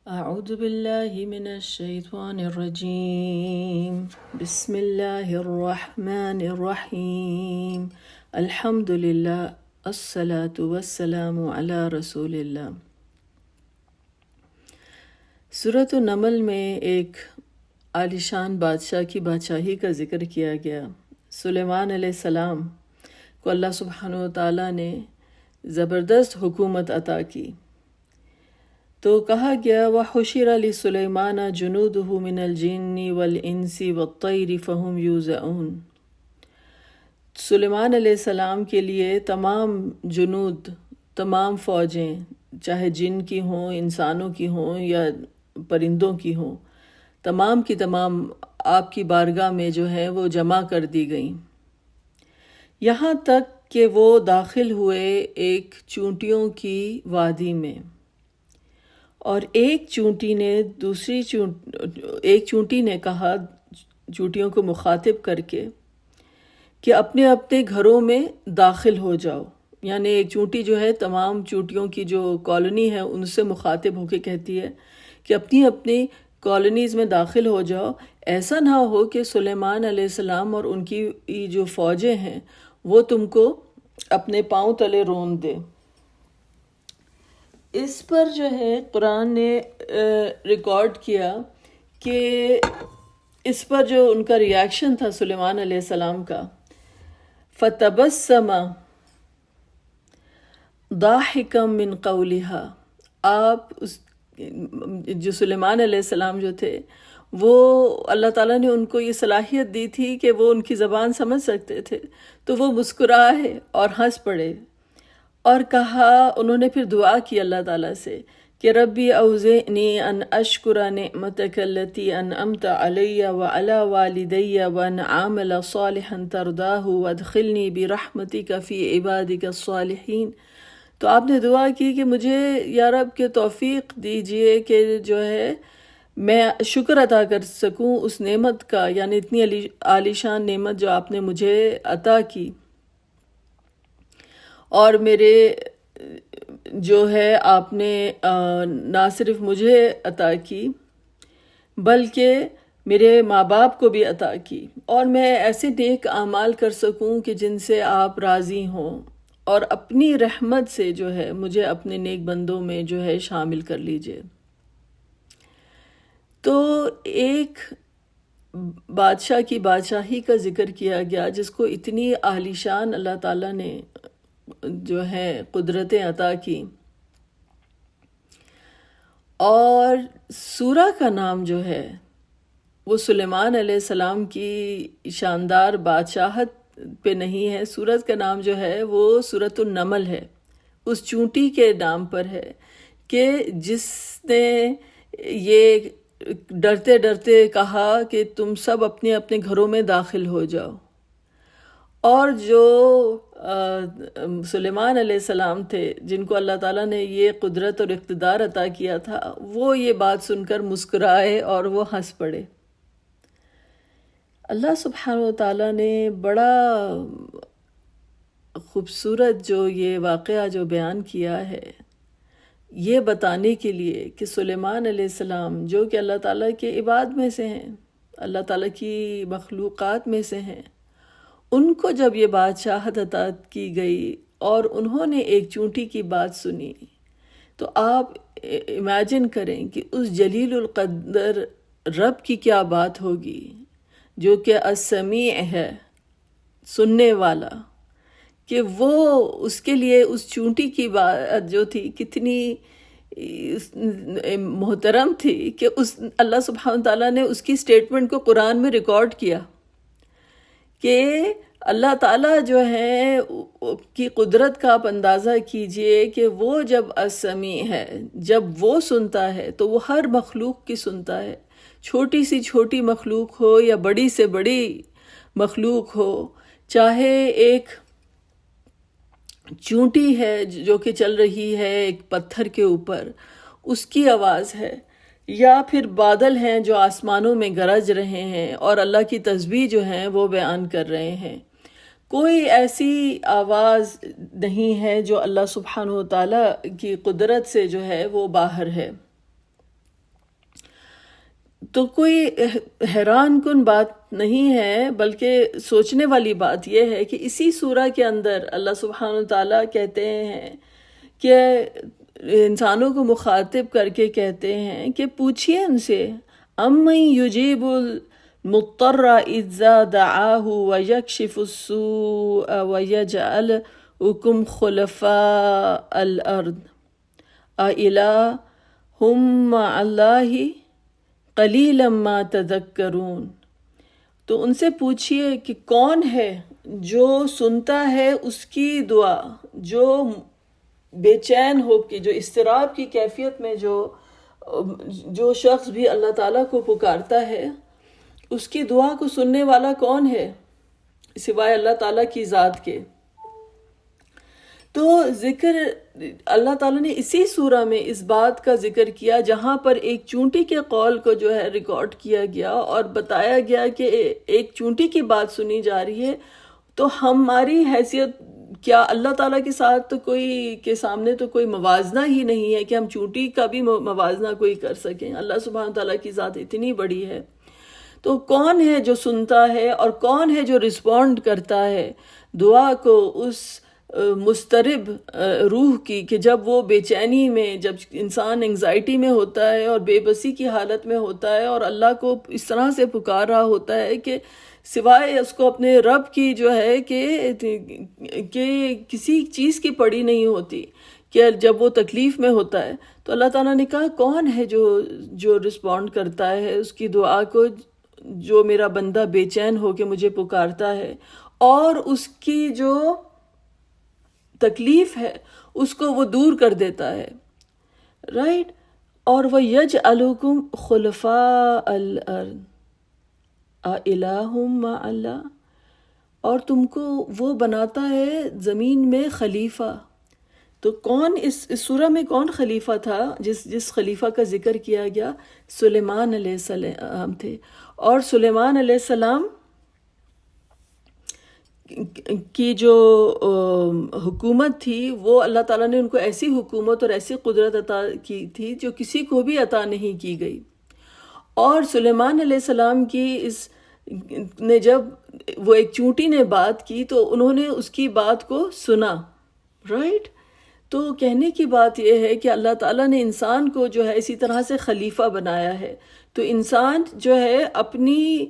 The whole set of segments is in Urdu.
أعوذ بالله من الشيطان الرجيم بسم الله الرحمن الرحيم الحمد لله الصلاة والسلام على رسول الله۔ سورۃ النمل میں ایک عالیشان بادشاہ کی بادشاہی کا ذکر کیا گیا۔ سلیمان علیہ السلام کو اللہ سبحانہ و تعالیٰ نے زبردست حکومت عطا کی، تو کہا گیا وَحُشِرَ لِسُلَيْمَانَ جُنُودُهُ مِنَ الْجِنِّ وَالْإِنسِ وَالطَّيْرِ فَهُمْ يُوزَعُونَ۔ سلیمان علیہ السلام کے لیے تمام جنود، تمام فوجیں، چاہے جن کی ہوں، انسانوں کی ہوں یا پرندوں کی ہوں، تمام کی تمام آپ کی بارگاہ میں جو ہے وہ جمع کر دی گئیں، یہاں تک کہ وہ داخل ہوئے ایک چونٹیوں کی وادی میں، اور ایک چونٹی نے کہا چونٹیوں کو مخاطب کر کے کہ اپنے اپنے گھروں میں داخل ہو جاؤ، یعنی ایک چونٹی جو ہے تمام چونٹیوں کی جو کالونی ہے ان سے مخاطب ہو کے کہتی ہے کہ اپنی اپنی کالونیز میں داخل ہو جاؤ، ایسا نہ ہو کہ سلیمان علیہ السلام اور ان کی جو فوجیں ہیں وہ تم کو اپنے پاؤں تلے رون دے۔ اس پر جو ہے قرآن نے ریکارڈ کیا کہ اس پر جو ان کا ریاکشن تھا سلیمان علیہ السلام کا، فَتَبَسَّمَ ضَاحِكًا مِّن قَوْلِهَا، آپ جو سلیمان علیہ السلام جو تھے وہ اللہ تعالیٰ نے ان کو یہ صلاحیت دی تھی کہ وہ ان کی زبان سمجھ سکتے تھے، تو وہ مسکرائے اور ہنس پڑے، اور کہا، انہوں نے پھر دعا کی اللہ تعالیٰ سے کہ ربی اوزعنی ان اشکر نعمتک التی انعمت علی وعلی والدی وان اعمل صالحا ترضاہ وادخلنی برحمتک فی عبادک الصالحین۔ تو آپ نے دعا کی کہ مجھے یا رب کے توفیق دیجئے کہ جو ہے میں شکر ادا کر سکوں اس نعمت کا، یعنی اتنی عالیشان نعمت جو آپ نے مجھے عطا کی، اور میرے جو ہے آپ نے نہ صرف مجھے عطا کی بلکہ میرے ماں باپ کو بھی عطا کی، اور میں ایسے نیک اعمال کر سکوں کہ جن سے آپ راضی ہوں، اور اپنی رحمت سے جو ہے مجھے اپنے نیک بندوں میں جو ہے شامل کر لیجئے۔ تو ایک بادشاہ کی بادشاہی کا ذکر کیا گیا جس کو اتنی عالیشان اللہ تعالیٰ نے جو ہے قدرتیں عطا کی، اور سورہ کا نام جو ہے وہ سلیمان علیہ السلام کی شاندار بادشاہت پہ نہیں ہے، سورت کا نام جو ہے وہ سورۃ النمل ہے، اس چونٹی کے نام پر ہے کہ جس نے یہ ڈرتے ڈرتے کہا کہ تم سب اپنے اپنے گھروں میں داخل ہو جاؤ، اور جو سلیمان علیہ السلام تھے جن کو اللہ تعالیٰ نے یہ قدرت اور اقتدار عطا کیا تھا، وہ یہ بات سن کر مسکرائے اور وہ ہنس پڑے۔ اللہ سبحانہ و تعالیٰ نے بڑا خوبصورت جو یہ واقعہ جو بیان کیا ہے یہ بتانے کے لیے کہ سلیمان علیہ السلام جو کہ اللہ تعالیٰ کے عباد میں سے ہیں، اللہ تعالیٰ کی مخلوقات میں سے ہیں، ان کو جب یہ بادشاہت عطا کی گئی اور انہوں نے ایک چونٹی کی بات سنی، تو آپ امیجن کریں کہ اس جلیل القدر رب کی کیا بات ہوگی جو کہ السمیع ہے، سننے والا، کہ وہ اس کے لیے اس چونٹی کی بات جو تھی کتنی محترم تھی کہ اللہ سبحانہ تعالیٰ نے اس کی سٹیٹمنٹ کو قرآن میں ریکارڈ کیا کہ اللہ تعالیٰ جو ہے کی قدرت کا آپ اندازہ کیجئے کہ وہ جب السمیع ہے، جب وہ سنتا ہے تو وہ ہر مخلوق کی سنتا ہے، چھوٹی سی چھوٹی مخلوق ہو یا بڑی سے بڑی مخلوق ہو، چاہے ایک چونٹی ہے جو کہ چل رہی ہے ایک پتھر کے اوپر، اس کی آواز ہے، یا پھر بادل ہیں جو آسمانوں میں گرج رہے ہیں اور اللہ کی تسبیح جو ہیں وہ بیان کر رہے ہیں، کوئی ایسی آواز نہیں ہے جو اللہ سبحانہ و تعالیٰ کی قدرت سے جو ہے وہ باہر ہے۔ تو کوئی حیران کن بات نہیں ہے، بلکہ سوچنے والی بات یہ ہے کہ اسی سورہ کے اندر اللہ سبحانہ تعالیٰ کہتے ہیں کہ انسانوں کو مخاطب کر کے کہتے ہیں کہ پوچھئے ان سے، امن یجیب المضطر اذا دعاہ ویکشف السوء ویجعلکم خلفاء الارض اِلٰہٌ مع اللہ قلیلا ما تذکرون۔ تو ان سے پوچھئے کہ کون ہے جو سنتا ہے اس کی دعا، جو بے چین ہو کے، جو اضطراب کی کیفیت میں جو شخص بھی اللہ تعالیٰ کو پکارتا ہے، اس کی دعا کو سننے والا کون ہے سوائے اللہ تعالیٰ کی ذات کے۔ تو ذکر اللہ تعالیٰ نے اسی سورہ میں اس بات کا ذکر کیا جہاں پر ایک چونٹی کے قول کو جو ہے ریکارڈ کیا گیا اور بتایا گیا کہ ایک چونٹی کی بات سنی جا رہی ہے، تو ہماری حیثیت کیا اللہ تعالیٰ کے ساتھ تو کے سامنے تو کوئی موازنہ ہی نہیں ہے کہ ہم چونٹی کا بھی موازنہ کوئی کر سکیں۔ اللہ سبحانہ تعالیٰ کی ذات اتنی بڑی ہے۔ تو کون ہے جو سنتا ہے اور کون ہے جو رسپونڈ کرتا ہے دعا کو اس مضطرب روح کی، کہ جب وہ بے چینی میں، جب انسان انگزائٹی میں ہوتا ہے اور بے بسی کی حالت میں ہوتا ہے اور اللہ کو اس طرح سے پکار رہا ہوتا ہے کہ سوائے اس کو اپنے رب کی جو ہے کہ کسی چیز کی پڑی نہیں ہوتی، کہ جب وہ تکلیف میں ہوتا ہے تو اللہ تعالیٰ نے کہا کون ہے جو رسپونڈ کرتا ہے اس کی دعا کو، جو میرا بندہ بے چین ہو کے مجھے پکارتا ہے اور اس کی جو تکلیف ہے اس کو وہ دور کر دیتا ہے، رائٹ۔ اور وَيَجْعَلُكُمْ خُلَفَاءَ الْأَرْضِ أَإِلَٰهٌ مَّعَ اللَّهِ، اور تم کو وہ بناتا ہے زمین میں خلیفہ۔ تو کون اس سورہ میں کون خلیفہ تھا جس خلیفہ کا ذکر کیا گیا؟ سلیمان علیہ السلام تھے۔ اور سلیمان علیہ السلام کی جو حکومت تھی، وہ اللہ تعالیٰ نے ان کو ایسی حکومت اور ایسی قدرت عطا کی تھی جو کسی کو بھی عطا نہیں کی گئی۔ اور سلیمان علیہ السلام کی نے جب وہ ایک چونٹی نے بات کی تو انہوں نے اس کی بات کو سنا، رائٹ۔ تو کہنے کی بات یہ ہے کہ اللہ تعالیٰ نے انسان کو جو ہے اسی طرح سے خلیفہ بنایا ہے۔ تو انسان جو ہے اپنی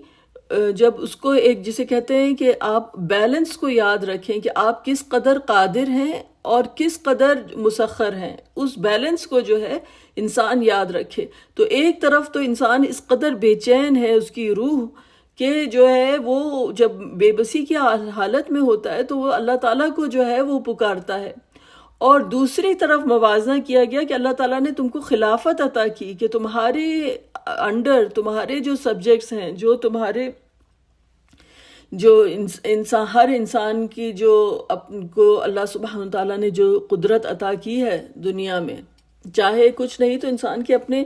جب اس کو ایک جسے کہتے ہیں کہ آپ بیلنس کو یاد رکھیں کہ آپ کس قدر قادر ہیں اور کس قدر مسخر ہیں، اس بیلنس کو جو ہے انسان یاد رکھے۔ تو ایک طرف تو انسان اس قدر بے چین ہے اس کی روح کہ جو ہے وہ جب بے بسی کی حالت میں ہوتا ہے تو وہ اللہ تعالیٰ کو جو ہے وہ پکارتا ہے، اور دوسری طرف موازنہ کیا گیا کہ اللہ تعالیٰ نے تم کو خلافت عطا کی کہ تمہارے انڈر تمہارے جو سبجیکٹس ہیں، جو تمہارے ہر انسان کی جو کو اللہ سبحانہ تعالیٰ نے جو قدرت عطا کی ہے دنیا میں، چاہے کچھ نہیں تو انسان کے اپنے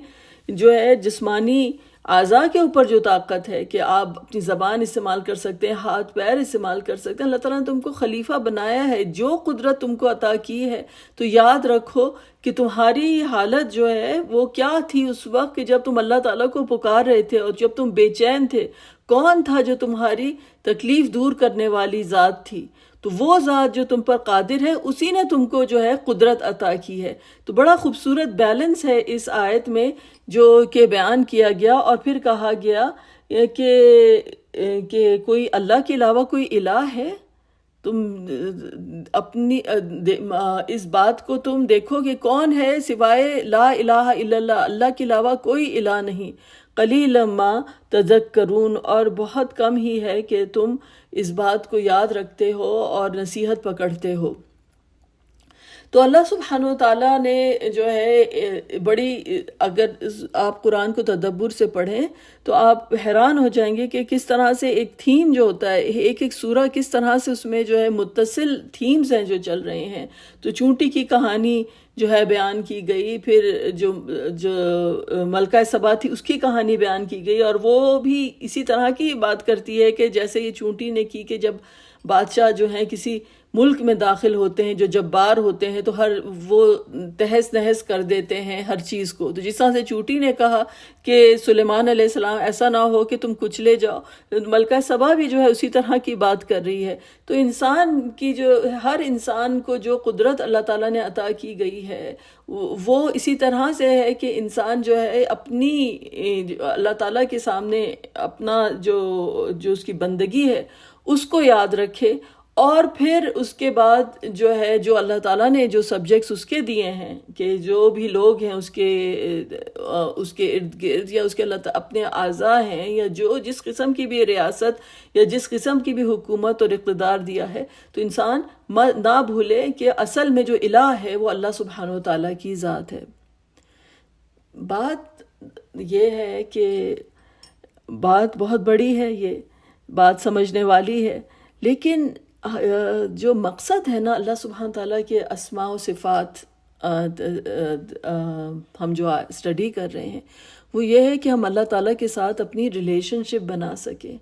جو ہے جسمانی اعضاء کے اوپر جو طاقت ہے کہ آپ اپنی زبان استعمال کر سکتے ہیں، ہاتھ پیر استعمال کر سکتے ہیں، اللہ تعالیٰ نے تم کو خلیفہ بنایا ہے، جو قدرت تم کو عطا کی ہے۔ تو یاد رکھو کہ تمہاری حالت جو ہے وہ کیا تھی اس وقت کہ جب تم اللہ تعالیٰ کو پکار رہے تھے اور جب تم بے چین تھے، کون تھا جو تمہاری تکلیف دور کرنے والی ذات تھی؟ تو وہ ذات جو تم پر قادر ہے اسی نے تم کو جو ہے قدرت عطا کی ہے۔ تو بڑا خوبصورت بیلنس ہے اس آیت میں جو کہ بیان کیا گیا، اور پھر کہا گیا کہ کوئی اللہ کے علاوہ کوئی الہ ہے؟ تم اپنی اس بات کو تم دیکھو کہ کون ہے سوائے لا الہ الا اللہ، اللہ کے علاوہ کوئی الہ نہیں۔ قلیلا ما تذکرون، اور بہت کم ہی ہے کہ تم اس بات کو یاد رکھتے ہو اور نصیحت پکڑتے ہو۔ تو اللہ سبحانہ وتعالیٰ نے جو ہے بڑی، اگر آپ قرآن کو تدبر سے پڑھیں تو آپ حیران ہو جائیں گے کہ کس طرح سے ایک تھیم جو ہوتا ہے، ایک سورہ کس طرح سے اس میں جو ہے متصل تھیمز ہیں جو چل رہے ہیں۔ تو چونٹی کی کہانی جو ہے بیان کی گئی، پھر جو ملکہ سبا تھی اس کی کہانی بیان کی گئی، اور وہ بھی اسی طرح کی بات کرتی ہے کہ جیسے یہ چونٹی نے کی کہ جب بادشاہ جو ہیں کسی ملک میں داخل ہوتے ہیں، جو جبار ہوتے ہیں، تو وہ تہس نہس کر دیتے ہیں ہر چیز کو. تو جس طرح سے چوٹی نے کہا کہ سلیمان علیہ السلام ایسا نہ ہو کہ تم کچلے جاؤ، ملکہ سبا بھی جو ہے اسی طرح کی بات کر رہی ہے. تو انسان کی ہر انسان کو جو قدرت اللہ تعالیٰ نے عطا کی گئی ہے وہ اسی طرح سے ہے کہ انسان جو ہے اپنی اللہ تعالیٰ کے سامنے اپنا جو اس کی بندگی ہے اس کو یاد رکھے، اور پھر اس کے بعد جو ہے جو اللہ تعالیٰ نے جو سبجیکٹس اس کے دیے ہیں کہ جو بھی لوگ ہیں اس کے ارد گرد، یا اس کے اپنے اعضاء ہیں، یا جس قسم کی بھی ریاست یا جس قسم کی بھی حکومت اور اقتدار دیا ہے، تو انسان نہ بھولے کہ اصل میں جو الہ ہے وہ اللہ سبحانہ و تعالیٰ کی ذات ہے. بات یہ ہے کہ بات بہت بڑی ہے، یہ بات سمجھنے والی ہے، لیکن جو مقصد ہے نا اللہ سبحانہ تعالیٰ کے اسماء و صفات ہم جو اسٹڈی کر رہے ہیں وہ یہ ہے کہ ہم اللہ تعالیٰ کے ساتھ اپنی ریلیشن شپ بنا سکیں.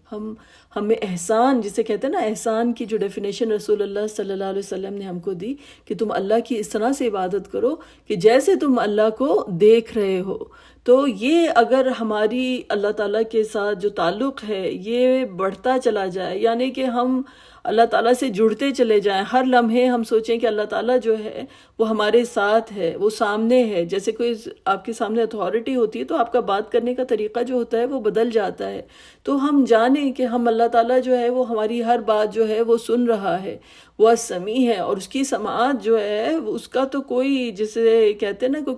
ہمیں احسان جسے کہتے ہیں نا، احسان کی جو ڈیفینیشن رسول اللہ صلی اللہ علیہ وسلم نے ہم کو دی کہ تم اللہ کی اس طرح سے عبادت کرو کہ جیسے تم اللہ کو دیکھ رہے ہو. تو یہ اگر ہماری اللہ تعالیٰ کے ساتھ جو تعلق ہے یہ بڑھتا چلا جائے، یعنی کہ ہم اللہ تعالیٰ سے جڑتے چلے جائیں، ہر لمحے ہم سوچیں کہ اللہ تعالیٰ جو ہے وہ ہمارے ساتھ ہے، وہ سامنے ہے. جیسے کوئی آپ کے سامنے اتھارٹی ہوتی ہے تو آپ کا بات کرنے کا طریقہ جو ہوتا ہے وہ بدل جاتا ہے. تو ہم جانیں کہ ہم اللہ تعالیٰ جو ہے وہ ہماری ہر بات جو ہے وہ سن رہا ہے، وہ سمیع ہے، اور اس کی سماعت جو ہے اس کا تو کوئی، جسے کہتے ہیں نا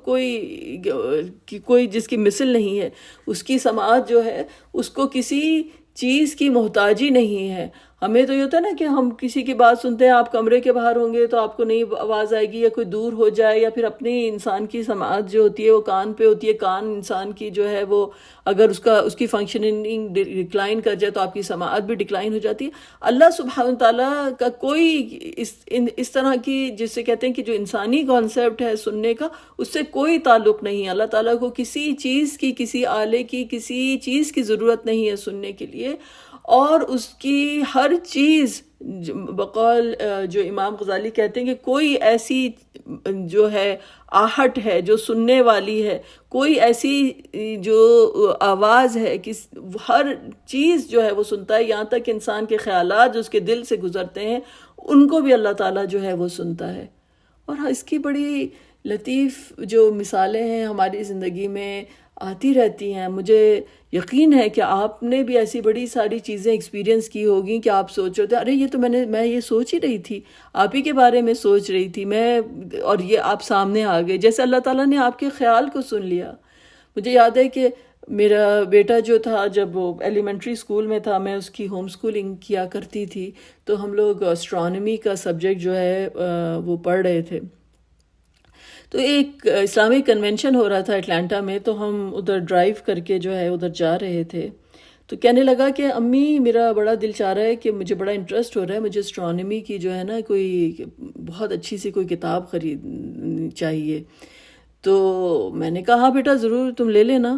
کوئی جس کی مثل نہیں ہے. اس کی سماعت جو ہے اس کو کسی چیز کی محتاجی نہیں ہے. ہمیں تو یہ ہوتا ہے نا کہ ہم کسی کی بات سنتے ہیں، آپ کمرے کے باہر ہوں گے تو آپ کو نہیں آواز آئے گی، یا کوئی دور ہو جائے، یا پھر اپنی انسان کی سماعت جو ہوتی ہے وہ کان پہ ہوتی ہے. کان انسان کی جو ہے وہ اگر اس کی فنکشننگ ڈکلائن کر جائے تو آپ کی سماعت بھی ڈکلائن ہو جاتی ہے. اللہ سبحانہ تعالیٰ کا کوئی اس طرح کی جسے کہتے ہیں کہ جو انسانی کانسیپٹ ہے سننے کا، اس سے کوئی تعلق نہیں ہے. اللہ تعالیٰ کو کسی چیز کی، کسی آلے کی، کسی چیز کی ضرورت نہیں ہے سننے کے لیے. اور اس کی ہر چیز بقول جو امام غزالی کہتے ہیں کہ کوئی ایسی جو ہے آہٹ ہے جو سننے والی ہے، کوئی ایسی جو آواز ہے کہ ہر چیز جو ہے وہ سنتا ہے، یہاں تک انسان کے خیالات جو اس کے دل سے گزرتے ہیں ان کو بھی اللہ تعالیٰ جو ہے وہ سنتا ہے. اور اس کی بڑی لطیف جو مثالیں ہیں ہماری زندگی میں آتی رہتی ہیں. مجھے یقین ہے کہ آپ نے بھی ایسی بڑی ساری چیزیں ایکسپیرینس کی ہوگی کہ آپ سوچ رہے تھے ارے یہ تو میں یہ سوچ ہی رہی تھی، آپ ہی کے بارے میں سوچ رہی تھی میں، اور یہ آپ سامنے آ گئے، جیسے اللہ تعالیٰ نے آپ کے خیال کو سن لیا. مجھے یاد ہے کہ میرا بیٹا جو تھا جب وہ ایلیمنٹری اسکول میں تھا، میں اس کی ہوم اسکولنگ کیا کرتی تھی، تو ہم لوگ اسٹرانومی کا سبجیکٹ جو ہے وہ پڑھ رہے تھے. تو ایک اسلامک کنونشن ہو رہا تھا اٹلانٹا میں، تو ہم ادھر ڈرائیو کر کے جو ہے ادھر جا رہے تھے. تو کہنے لگا کہ امی میرا بڑا دل چاہ رہا ہے کہ مجھے بڑا انٹرسٹ ہو رہا ہے، مجھے اسٹرانومی کی جو ہے نا کوئی بہت اچھی سی کوئی کتاب خریدنی چاہیے. تو میں نے کہا ہاں بیٹا ضرور تم لے لینا.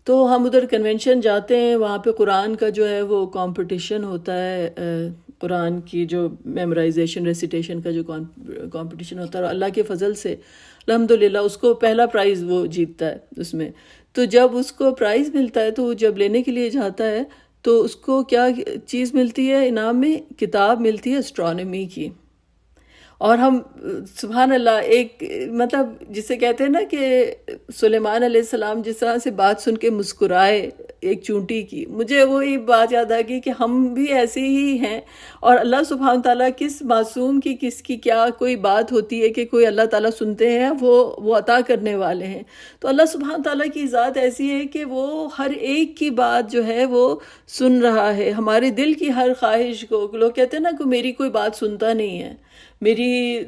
تو ہم ادھر کنونشن جاتے ہیں، وہاں پہ قرآن کا جو ہے وہ کمپٹیشن ہوتا ہے، قرآن کی جو میمورائزیشن ریسیٹیشن کا جو کمپٹیشن ہوتا ہے، اور اللہ کے فضل سے الحمدللہ اس کو پہلا پرائز وہ جیتتا ہے اس میں. تو جب اس کو پرائز ملتا ہے تو وہ جب لینے کے لیے جاتا ہے تو اس کو کیا چیز ملتی ہے انعام میں؟ کتاب ملتی ہے اسٹرانومی کی. اور ہم سبحان اللہ ایک مطلب جسے کہتے ہیں نا کہ سلیمان علیہ السلام جس طرح سے بات سن کے مسکرائے ایک چونٹی کی، مجھے وہی بات یاد آ گئی کہ ہم بھی ایسے ہی ہیں. اور اللہ سبحانہ تعالیٰ کس معصوم کی کس کی کیا کوئی بات ہوتی ہے کہ کوئی اللہ تعالیٰ سنتے ہیں، وہ عطا کرنے والے ہیں. تو اللہ سبحانہ تعالیٰ کی ذات ایسی ہے کہ وہ ہر ایک کی بات جو ہے وہ سن رہا ہے، ہمارے دل کی ہر خواہش کو. لوگ کہتے ہیں نا کہ میری کوئی بات سنتا نہیں ہے، میری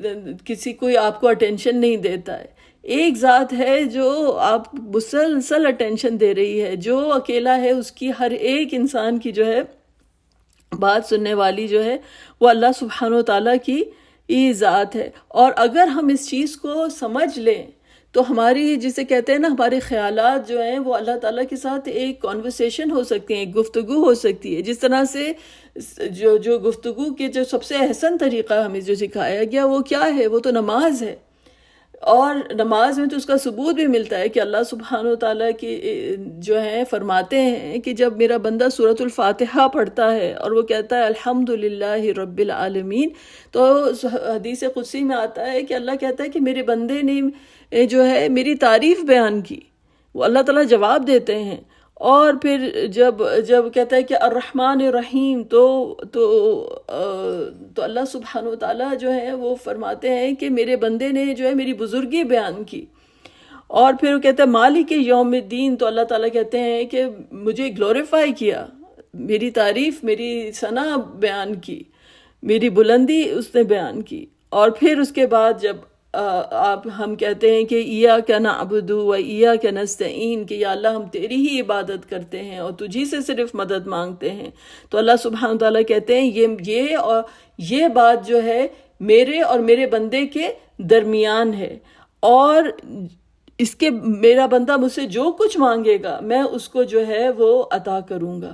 کسی کوئی آپ کو اٹینشن نہیں دیتا ہے. ایک ذات ہے جو آپ مسلسل اٹینشن دے رہی ہے، جو اکیلا ہے، اس کی ہر ایک انسان کی جو ہے بات سننے والی جو ہے وہ اللہ سبحانہ و تعالیٰ کی ذات ہے. اور اگر ہم اس چیز کو سمجھ لیں تو ہماری جسے کہتے ہیں نا ہمارے خیالات جو ہیں وہ اللہ تعالیٰ کے ساتھ ایک کانورسیشن ہو سکتے ہیں، ایک گفتگو ہو سکتی ہے. جس طرح سے جو گفتگو کے جو سب سے احسن طریقہ ہمیں جو سکھایا گیا وہ کیا ہے؟ وہ تو نماز ہے. اور نماز میں تو اس کا ثبوت بھی ملتا ہے کہ اللہ سبحانہ و تعالیٰ کی جو ہے فرماتے ہیں کہ جب میرا بندہ سورۃ الفاتحہ پڑھتا ہے اور وہ کہتا ہے الحمدللہ رب العالمین، تو حدیث قدسی میں آتا ہے کہ اللہ کہتا ہے کہ میرے بندے نے جو ہے میری تعریف بیان کی. وہ اللہ تعالیٰ جواب دیتے ہیں. اور پھر جب کہتا ہے کہ الرحمن الرحیم تو اللہ سبحانہ و تعالیٰ جو ہے وہ فرماتے ہیں کہ میرے بندے نے جو ہے میری بزرگی بیان کی. اور پھر وہ کہتا ہے مالک یوم الدین، تو اللہ تعالیٰ کہتے ہیں کہ مجھے گلوریفائی کیا، میری تعریف، میری ثنا بیان کی، میری بلندی اس نے بیان کی. اور پھر اس کے بعد جب ہم کہتے ہیں کہ ایاک نعبد و ایاک نستعین، کہ یا اللہ ہم تیری ہی عبادت کرتے ہیں اور تجھی سے صرف مدد مانگتے ہیں، تو اللہ سبحانہ تعالیٰ کہتے ہیں یہ بات جو ہے میرے اور میرے بندے کے درمیان ہے، اور اس کے میرا بندہ مجھ سے جو کچھ مانگے گا میں اس کو جو ہے وہ عطا کروں گا،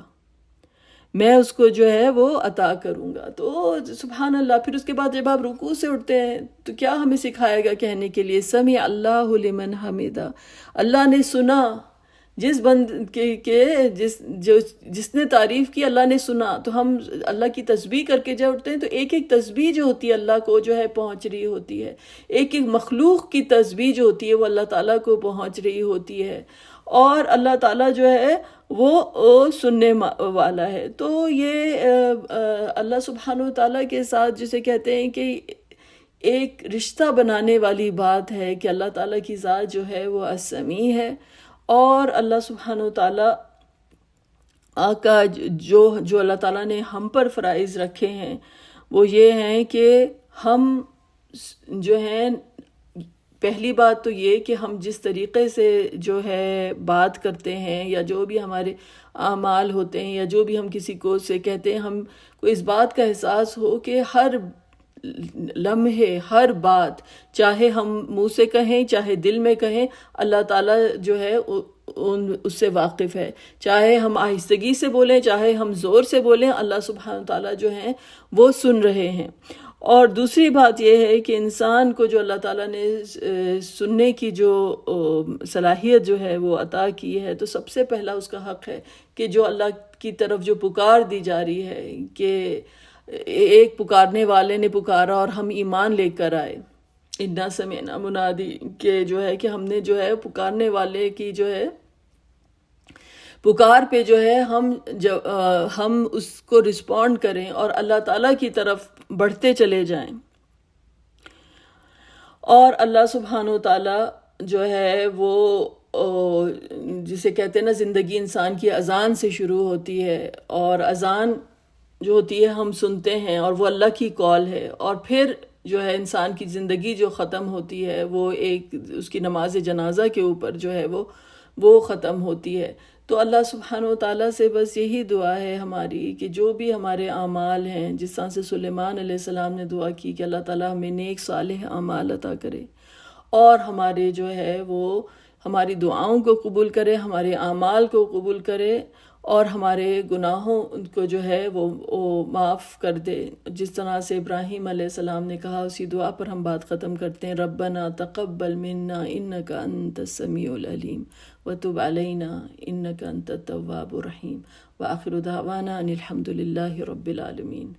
میں اس کو جو ہے وہ عطا کروں گا. تو سبحان اللہ. پھر اس کے بعد جب آپ رکوع سے اٹھتے ہیں تو کیا ہمیں سکھایا گا کہنے کے لیے؟ سمع اللہ لمن حمیدہ، اللہ نے سنا. جس جس نے تعریف کی اللہ نے سنا. تو ہم اللہ کی تسبیح کر کے جب اٹھتے ہیں تو ایک ایک تسبیح جو ہوتی ہے اللہ کو جو ہے پہنچ رہی ہوتی ہے، ایک ایک مخلوق کی تسبیح جو ہوتی ہے وہ اللہ تعالیٰ کو پہنچ رہی ہوتی ہے، اور اللہ تعالیٰ جو ہے وہ سننے والا ہے. تو یہ اللہ سبحانہ و تعالیٰ کے ساتھ جسے کہتے ہیں کہ ایک رشتہ بنانے والی بات ہے کہ اللہ تعالیٰ کی ذات جو ہے وہ السمیع ہے. اور اللہ سبحانہ و تعالیٰ کا جو اللہ تعالیٰ نے ہم پر فرائض رکھے ہیں وہ یہ ہیں کہ ہم جو ہیں، پہلی بات تو یہ کہ ہم جس طریقے سے جو ہے بات کرتے ہیں یا جو بھی ہمارے اعمال ہوتے ہیں یا جو بھی ہم کسی کو سے کہتے ہیں، ہم کو اس بات کا احساس ہو کہ ہر لمحے، ہر بات، چاہے ہم منہ سے کہیں چاہے دل میں کہیں، اللہ تعالیٰ جو ہے اس سے واقف ہے. چاہے ہم آہستگی سے بولیں چاہے ہم زور سے بولیں، اللہ سبحانہ تعالیٰ جو ہیں وہ سن رہے ہیں. اور دوسری بات یہ ہے کہ انسان کو جو اللہ تعالیٰ نے سننے کی جو صلاحیت جو ہے وہ عطا کی ہے، تو سب سے پہلا اس کا حق ہے کہ جو اللہ کی طرف جو پکار دی جا رہی ہے، کہ ایک پکارنے والے نے پکارا اور ہم ایمان لے کر آئے، انا سمعنا منادی، کہ جو ہے کہ ہم نے جو ہے پکارنے والے کی جو ہے پکار پہ جو ہے ہم اس کو رسپونڈ کریں اور اللہ تعالیٰ کی طرف بڑھتے چلے جائیں. اور اللہ سبحانہ و تعالیٰ جو ہے وہ جسے کہتے ہیں نا، زندگی انسان کی اذان سے شروع ہوتی ہے، اور اذان جو ہوتی ہے ہم سنتے ہیں اور وہ اللہ کی کال ہے، اور پھر جو ہے انسان کی زندگی جو ختم ہوتی ہے وہ ایک اس کی نماز جنازہ کے اوپر جو ہے وہ ختم ہوتی ہے. تو اللہ سبحانہ و تعالیٰ سے بس یہی دعا ہے ہماری کہ جو بھی ہمارے اعمال ہیں، جس طرح سے سلیمان علیہ السلام نے دعا کی کہ اللہ تعالیٰ ہمیں نیک صالح اعمال عطا کرے، اور ہمارے جو ہے وہ ہماری دعاؤں کو قبول کرے، ہمارے اعمال کو قبول کرے، اور ہمارے گناہوں کو جو ہے وہ معاف کر دے. جس طرح سے ابراہیم علیہ السلام نے کہا، اسی دعا پر ہم بات ختم کرتے ہیں. ربنا تقبل منا انک انت السمیع العلیم وتب علینا انک انت التواب الرحیم وآخر دعوانا ان الحمد للہ رب العالمین.